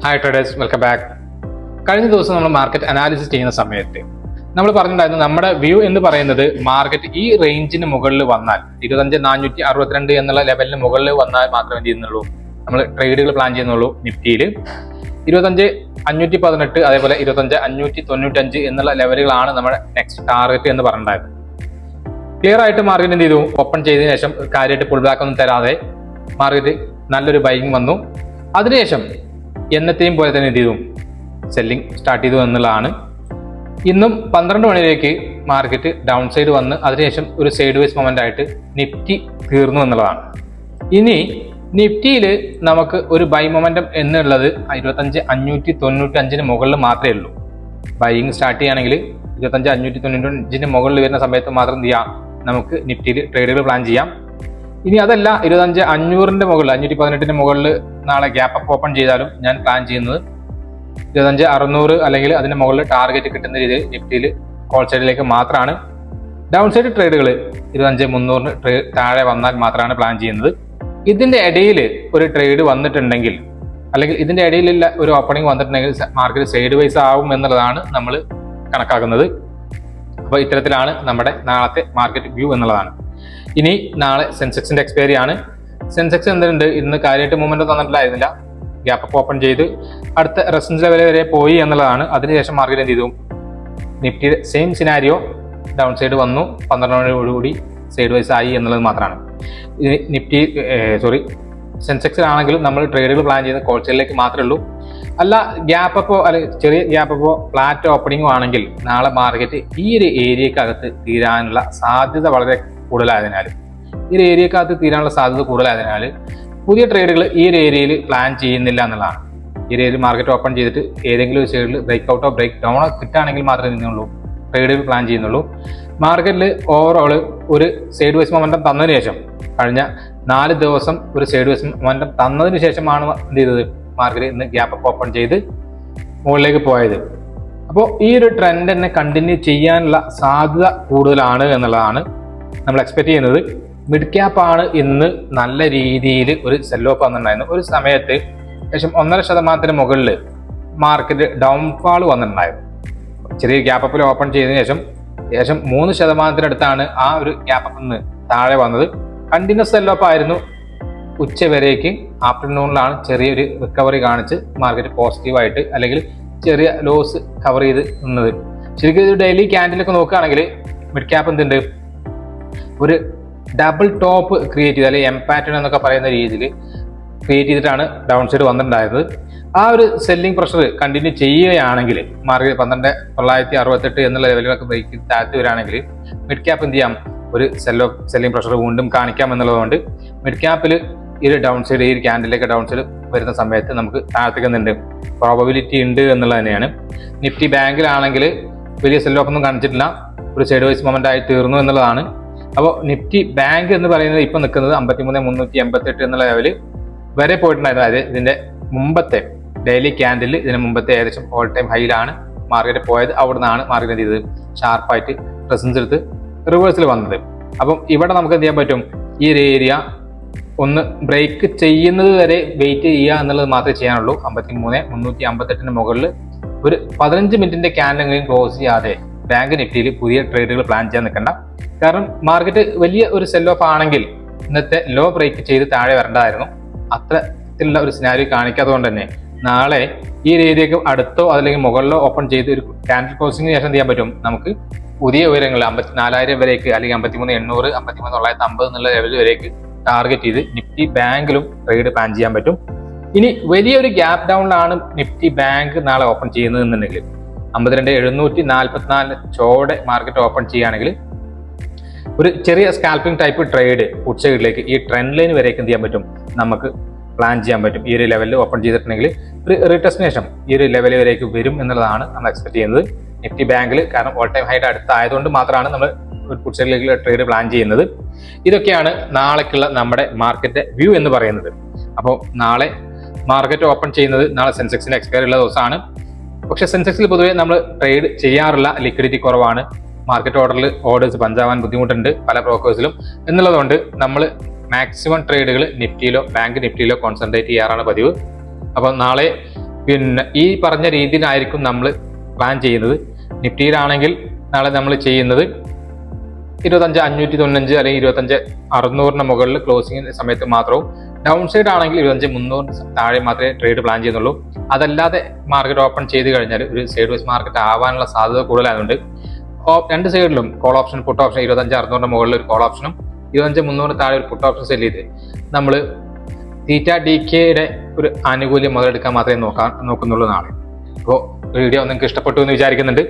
Hi traders, welcome back. കഴിഞ്ഞ ദിവസം നമ്മൾ മാർക്കറ്റ് അനാലിസിസ് ചെയ്യുന്ന സമയത്ത് നമ്മൾ പറഞ്ഞിട്ടുണ്ടായിരുന്നു നമ്മുടെ വ്യൂ എന്ന് പറയുന്നത് മാർക്കറ്റ് ഈ റേഞ്ചിന് മുകളിൽ വന്നാൽ 25,462 എന്നുള്ള ലെവലിന് മുകളിൽ വന്നാൽ മാത്രമേ എന്ത് ചെയ്യുന്നുള്ളൂ നമ്മൾ ട്രേഡുകൾ പ്ലാൻ ചെയ്യുന്നുള്ളൂ. നിഫ്റ്റിയിൽ 25,518 അതേപോലെ 25,595 എന്നുള്ള ലെവലുകളാണ് നമ്മുടെ നെക്സ്റ്റ് ടാർഗറ്റ് എന്ന് പറഞ്ഞിട്ടുണ്ടായിരുന്നു. ക്ലിയർ ആയിട്ട് മാർക്കറ്റ് എന്ത് ചെയ്തു, ഓപ്പൺ ചെയ്തതിനു ശേഷം കാര്യമായിട്ട് പുൾ ബാക്ക് ഒന്നും തരാതെ മാർക്കറ്റ് നല്ലൊരു ബൈയിങ് വന്നു. അതിനുശേഷം എന്നത്തെയും പോലെ തന്നെ എന്ത് ചെയ്തു, സെല്ലിംഗ് സ്റ്റാർട്ട് ചെയ്തു എന്നുള്ളതാണ്. ഇന്നും 12 മണിയിലേക്ക് മാർക്കറ്റ് ഡൗൺ സൈഡ് വന്ന് അതിനുശേഷം ഒരു സൈഡ് വൈസ് മൊമെന്റ് ആയിട്ട് നിഫ്റ്റി തീർന്നു എന്നുള്ളതാണ്. ഇനി നിഫ്റ്റിയിൽ നമുക്ക് ഒരു ബൈ മൊമെന്റം എന്നുള്ളത് 25,595 മുകളിൽ മാത്രമേ ഉള്ളൂ. ബൈയിങ് സ്റ്റാർട്ട് ചെയ്യുകയാണെങ്കിൽ 25,595 മുകളിൽ വരുന്ന സമയത്ത് മാത്രം എന്ത് ചെയ്യാം, നമുക്ക് നിഫ്റ്റിയിൽ ട്രേഡുകൾ പ്ലാൻ ചെയ്യാം. ഇനി അതല്ല 25,500 മുകളിൽ 518 മുകളിൽ നാളെ ഗ്യാപ്പ് അപ്പ് ഓപ്പൺ ചെയ്താലും ഞാൻ പ്ലാൻ ചെയ്യുന്നത് 25,600 അല്ലെങ്കിൽ അതിന് മുകളിൽ ടാർഗറ്റ് കിട്ടുന്ന രീതിയിൽ നിഫ്റ്റിയിൽ കോൾ സൈഡിലേക്ക് മാത്രമാണ്. ഡൗൺ സൈഡ് ട്രേഡുകൾ 25,300 താഴെ വന്നാൽ മാത്രമാണ് പ്ലാൻ ചെയ്യുന്നത്. ഇതിന്റെ ഇടയിൽ ഒരു ട്രേഡ് വന്നിട്ടുണ്ടെങ്കിൽ അല്ലെങ്കിൽ ഇതിന്റെ ഇടയിലുള്ള ഒരു ഓപ്പണിംഗ് വന്നിട്ടുണ്ടെങ്കിൽ മാർക്കറ്റ് സൈഡ് വൈസ് ആവും എന്നുള്ളതാണ് നമ്മൾ കണക്കാക്കുന്നത്. അപ്പോൾ ഇത്തരത്തിലാണ് നമ്മുടെ നാളത്തെ മാർക്കറ്റ് വ്യൂ എന്നുള്ളതാണ്. ഇനി നാളെ സെൻസെക്സിന്റെ എക്സ്പയറി ആണ്. സെൻസെക്സ് എന്തുണ്ട്, ഇന്ന് കാര്യമായിട്ട് മൂവ്മെന്റ് തന്നിട്ടില്ലായിരുന്നില്ല. ഗ്യാപ്പ് അപ്പ് ഓപ്പൺ ചെയ്ത് അടുത്ത റെസിസ്റ്റൻസ് ലെവൽ വരെ പോയി എന്നുള്ളതാണ്. അതിനുശേഷം മാർക്കറ്റ് എന്ത് ചെയ്തു, നിഫ്റ്റിയുടെ സെയിം സിനാരിയോ ഡൗൺ സൈഡ് വന്നു, 12 മണിയോടുകൂടി സൈഡ് വൈസ് ആയി എന്നുള്ളത് മാത്രമാണ്. നിഫ്റ്റി സെൻസെക്സിലാണെങ്കിലും നമ്മൾ ട്രേഡുകൾ പ്ലാൻ ചെയ്യുന്ന കോൾ സൈഡിലേക്ക് മാത്രമേ ഉള്ളൂ. അല്ല ഗ്യാപ്പ് അപ്പോ അല്ലെങ്കിൽ ചെറിയ ഗ്യാപ്പ് അപ്പോ ഫ്ലാറ്റ് ഓപ്പണിംഗോ ആണെങ്കിൽ നാളെ മാർക്കറ്റ് ഈ ഒരു ഏരിയക്കകത്ത് തീരാനുള്ള സാധ്യത വളരെ കൂടുതലായതിനാൽ പുതിയ ട്രേഡുകൾ ഈ ഒരു ഏരിയയിൽ പ്ലാൻ ചെയ്യുന്നില്ല എന്നുള്ളതാണ്. ഈ ഒരു ഏരിയയിൽ മാർക്കറ്റ് ഓപ്പൺ ചെയ്തിട്ട് ഏതെങ്കിലും ഒരു സൈഡിൽ ബ്രേക്ക് ഔട്ടോ ബ്രേക്ക് ഡൗണോ കിട്ടുകയാണെങ്കിൽ മാത്രമേ നിന്നുള്ളൂ ട്രേഡുകൾ പ്ലാൻ ചെയ്യുന്നുള്ളൂ. മാർക്കറ്റിൽ ഓവറോൾ ഒരു സൈഡ് വൈസ് മൊമെന്റം തന്നതിന് ശേഷം കഴിഞ്ഞ 4 ദിവസം ഒരു സൈഡ് വൈസ് മൊമെന്റം തന്നതിന് ശേഷമാണ് എന്ത് ചെയ്തത്, മാർക്കറ്റ് ഇന്ന് ഗ്യാപ്പ് അപ്പ് ഓപ്പൺ ചെയ്ത് മുകളിലേക്ക് പോയത്. അപ്പോൾ ഈ ഒരു ട്രെൻഡ് തന്നെ കണ്ടിന്യൂ ചെയ്യാനുള്ള സാധ്യത കൂടുതലാണ് എന്നുള്ളതാണ് നമ്മൾ എക്സ്പെക്ട് ചെയ്യുന്നത്. മിഡ് ക്യാപ്പ് ആണ് ഇന്ന് നല്ല രീതിയിൽ ഒരു സെൽ ഓഫ് വന്നിട്ടുണ്ടായിരുന്നു. ഒരു സമയത്ത് ഏകദേശം 1.5% മുകളിൽ മാർക്കറ്റ് ഡൗൺഫാൾ വന്നിട്ടുണ്ടായിരുന്നു. ചെറിയ ഗ്യാപ്പ് അപ്പിൽ ഓപ്പൺ ചെയ്തതിനു ശേഷം ഏകദേശം 3% അടുത്താണ് ആ ഒരു ഗ്യാപ്പ് അപ്പിൽ നിന്ന് താഴെ വന്നത്. കണ്ടിന്യൂസ് സെൽ ഓഫ് ആയിരുന്നു ഉച്ചവരേക്ക്. ആഫ്റ്റർനൂണിലാണ് ചെറിയൊരു റിക്കവറി കാണിച്ച് മാർക്കറ്റ് പോസിറ്റീവായിട്ട് അല്ലെങ്കിൽ ചെറിയ ലോസ് കവർ ചെയ്ത് നിന്നത്. ശരിക്കും ഇത് ഡെയിലി ക്യാൻഡിലൊക്കെ നോക്കുകയാണെങ്കിൽ മിഡ് ക്യാപ്പ് എന്തുണ്ട്, ഒരു ഡബിൾ ടോപ്പ് ക്രിയേറ്റ് ചെയ്ത് അല്ലെങ്കിൽ എം പാറ്റേൺ എന്നൊക്കെ പറയുന്ന രീതിയിൽ ക്രിയേറ്റ് ചെയ്തിട്ടാണ് ഡൗൺ സൈഡ് വന്നിട്ടുണ്ടായിരുന്നത്. ആ ഒരു സെല്ലിംഗ് പ്രഷർ കണ്ടിന്യൂ ചെയ്യുകയാണെങ്കിൽ മാർക്കറ്റ് 12,968 എന്നുള്ള ലെവലുകളൊക്കെ ബ്രേക്ക് താഴ്ത്തി വരികയാണെങ്കിൽ മിഡ് ക്യാപ്പ് എന്ത് ചെയ്യാം, ഒരു സെല്ലിംഗ് പ്രഷർ വീണ്ടും കാണിക്കാം എന്നുള്ളതുകൊണ്ട് മിഡ് ക്യാപ്പിൽ ഈ ഒരു ഡൗൺ സൈഡ് ഈ ഒരു ക്യാൻഡിലേക്ക് ഡൗൺ സൈഡ് വരുന്ന സമയത്ത് നമുക്ക് താഴ്ത്തിക്കുന്നുണ്ട്, പ്രോബബിലിറ്റി ഉണ്ട് എന്നുള്ളത് തന്നെയാണ്. നിഫ്റ്റി ബാങ്കിലാണെങ്കിൽ വലിയ സെൽ ഓഫ് ഒന്നും കാണിച്ചിട്ടില്ല, ഒരു സൈഡ് വൈസ് മൊമെന്റ് ആയി തീർന്നു എന്നുള്ളതാണ്. അപ്പോൾ നിഫ്റ്റി ബാങ്ക് എന്ന് പറയുന്നത് ഇപ്പം നിൽക്കുന്നത് 53,388 എന്നുള്ള ലെവല് വരെ പോയിട്ടുണ്ടായിരുന്നു. അതായത് ഇതിന്റെ മുമ്പത്തെ ഡെയിലി ക്യാൻഡിൽ ഇതിന് മുമ്പത്തെ ഏകദേശം ഓൾ ടൈം ഹൈയിലാണ് മാർക്കറ്റ് പോയത്. അവിടെ നിന്നാണ് മാർക്കറ്റ് എന്ത് ചെയ്തത്, ഷാർപ്പായിട്ട് റെസിസ്റ്റൻസ് എടുത്ത് റിവേഴ്സിൽ വന്നത്. അപ്പം ഇവിടെ നമുക്ക് എന്ത് ചെയ്യാൻ പറ്റും, ഈ ഒരു ഏരിയ ഒന്ന് ബ്രേക്ക് ചെയ്യുന്നത് വരെ വെയിറ്റ് ചെയ്യുക എന്നുള്ളത് മാത്രമേ ചെയ്യാനുള്ളൂ. 53,358 മുകളിൽ ഒരു 15 മിനിറ്റിന്റെ ക്യാൻഡലെങ്കിലും ക്ലോസ് ചെയ്യാതെ ബാങ്ക് നിഫ്റ്റിയിൽ പുതിയ ട്രേഡുകൾ പ്ലാൻ ചെയ്യാൻ നിൽക്കണ്ട. കാരണം മാർക്കറ്റ് വലിയ ഒരു സെൽ ഓഫ് ആണെങ്കിൽ ഇന്നത്തെ ലോ ബ്രേക്ക് ചെയ്ത് താഴെ വരേണ്ടതായിരുന്നു. അത്തരത്തിലുള്ള ഒരു സിനാരിയോ കാണിക്കാത്തതുകൊണ്ട് തന്നെ നാളെ ഈ ഏരിയക്ക് അടുത്തോ അതല്ലെങ്കിൽ മുകളിലോ ഓപ്പൺ ചെയ്ത് ഒരു ക്യാൻഡിൽ ക്ലോസിംഗിന് ശേഷം ചെയ്യാൻ പറ്റും നമുക്ക് പുതിയ ഉയരങ്ങൾ 54,000 വരേക്ക് അല്ലെങ്കിൽ 53,800 53,950 എന്നുള്ള ലെവൽ വരേക്ക് ടാർഗറ്റ് ചെയ്ത് നിഫ്റ്റി ബാങ്കിലും ട്രേഡ് പ്ലാൻ ചെയ്യാൻ പറ്റും. ഇനി വലിയൊരു ഗ്യാപ്പ് ഡൗണിലാണ് നിഫ്റ്റി ബാങ്ക് നാളെ ഓപ്പൺ ചെയ്യുന്നത് എന്നുണ്ടെങ്കിൽ 52,744 ചോടെ മാർക്കറ്റ് ഓപ്പൺ ചെയ്യുകയാണെങ്കിൽ ഒരു ചെറിയ സ്കാൽപ്പിംഗ് ടൈപ്പ് ട്രേഡ് ഉച്ചയിലേക്ക് ഈ ട്രെൻഡ് ലൈൻ വരേക്ക് എന്ത് ചെയ്യാൻ പറ്റും, നമുക്ക് പ്ലാൻ ചെയ്യാൻ പറ്റും. ഈ ഒരു ലെവലിൽ ഓപ്പൺ ചെയ്തിട്ടുണ്ടെങ്കിൽ ഒരു റീടെസ്റ്റിന് ശേഷം ഈ ഒരു ലെവൽ വരേക്ക് വരും എന്നുള്ളതാണ് നമ്മൾ എക്സ്പെക്ട് ചെയ്യുന്നത് നിഫ്റ്റി ബാങ്കിൽ. കാരണം ഓൾ ടൈം ഹൈറ്റ് അടുത്തായതുകൊണ്ട് മാത്രമാണ് നമ്മൾ ഒരു ഉച്ചയിലേക്ക് ട്രേഡ് പ്ലാൻ ചെയ്യുന്നത്. ഇതൊക്കെയാണ് നാളേക്കുള്ള നമ്മുടെ മാർക്കറ്റ് വ്യൂ എന്ന് പറയുന്നത്. അപ്പോൾ നാളെ മാർക്കറ്റ് ഓപ്പൺ ചെയ്യുന്നത് നാളെ സെൻസെക്സിന്റെ എക്സ്പയറി ഉള്ള ദിവസമാണ്. പക്ഷെ സെൻസെക്സിൽ പൊതുവേ നമ്മൾ ട്രേഡ് ചെയ്യാറില്ല, ലിക്വിഡിറ്റി കുറവാണ്. മാർക്കറ്റ് ഓർഡേഴ്സ് പഞ്ചാവാൻ ബുദ്ധിമുട്ടുണ്ട് പല ബ്രോക്കേഴ്സിലും എന്നുള്ളതുകൊണ്ട് നമ്മൾ മാക്സിമം ട്രേഡുകൾ നിഫ്റ്റിയിലോ ബാങ്ക് നിഫ്റ്റിയിലോ കോൺസെൻട്രേറ്റ് ചെയ്യാറാണ് പതിവ്. അപ്പോൾ നാളെ പിന്നെ ഈ പറഞ്ഞ രീതിയിലായിരിക്കും നമ്മൾ പ്ലാൻ ചെയ്യുന്നത്. നിഫ്റ്റിയിലാണെങ്കിൽ നാളെ നമ്മൾ ചെയ്യുന്നത് 25,595 അല്ലെങ്കിൽ 25,600 മുകളിൽ ക്ലോസിംഗ് സമയത്ത് മാത്രവും, ഡൗൺ സൈഡ് ആണെങ്കിൽ 25,300 താഴെ മാത്രമേ ട്രേഡ് പ്ലാൻ ചെയ്യുന്നുള്ളൂ. അതല്ലാതെ മാർക്കറ്റ് ഓപ്പൺ ചെയ്ത് കഴിഞ്ഞാൽ ഒരു സൈഡ് വൈസ് മാർക്കറ്റ് ആവാനുള്ള സാധ്യത കൂടുതലായതുകൊണ്ട് രണ്ട് സൈഡിലും കോൾ ഓപ്ഷൻ പുട്ട് ഓപ്ഷൻ 25,600 മുകളിൽ ഒരു കോൾ ഓപ്ഷനും 25,300 താഴെ ഒരു പുട്ട് ഓപ്ഷൻ സെല് ചെയ്ത് നമ്മൾ തീറ്റ DKയുടെ ഒരു ആനുകൂല്യം മുതലെടുക്കാൻ മാത്രമേ നോക്കുന്നുള്ളതാണ്. അപ്പോൾ വീഡിയോ നിങ്ങൾക്ക് ഇഷ്ടപ്പെട്ടു എന്ന് വിചാരിക്കുന്നുണ്ട്.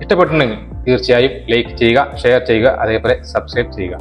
ഇഷ്ടപ്പെട്ടിട്ടുണ്ടെങ്കിൽ തീർച്ചയായും ലൈക്ക് ചെയ്യുക, ഷെയർ ചെയ്യുക, അതേപോലെ സബ്സ്ക്രൈബ് ചെയ്യുക.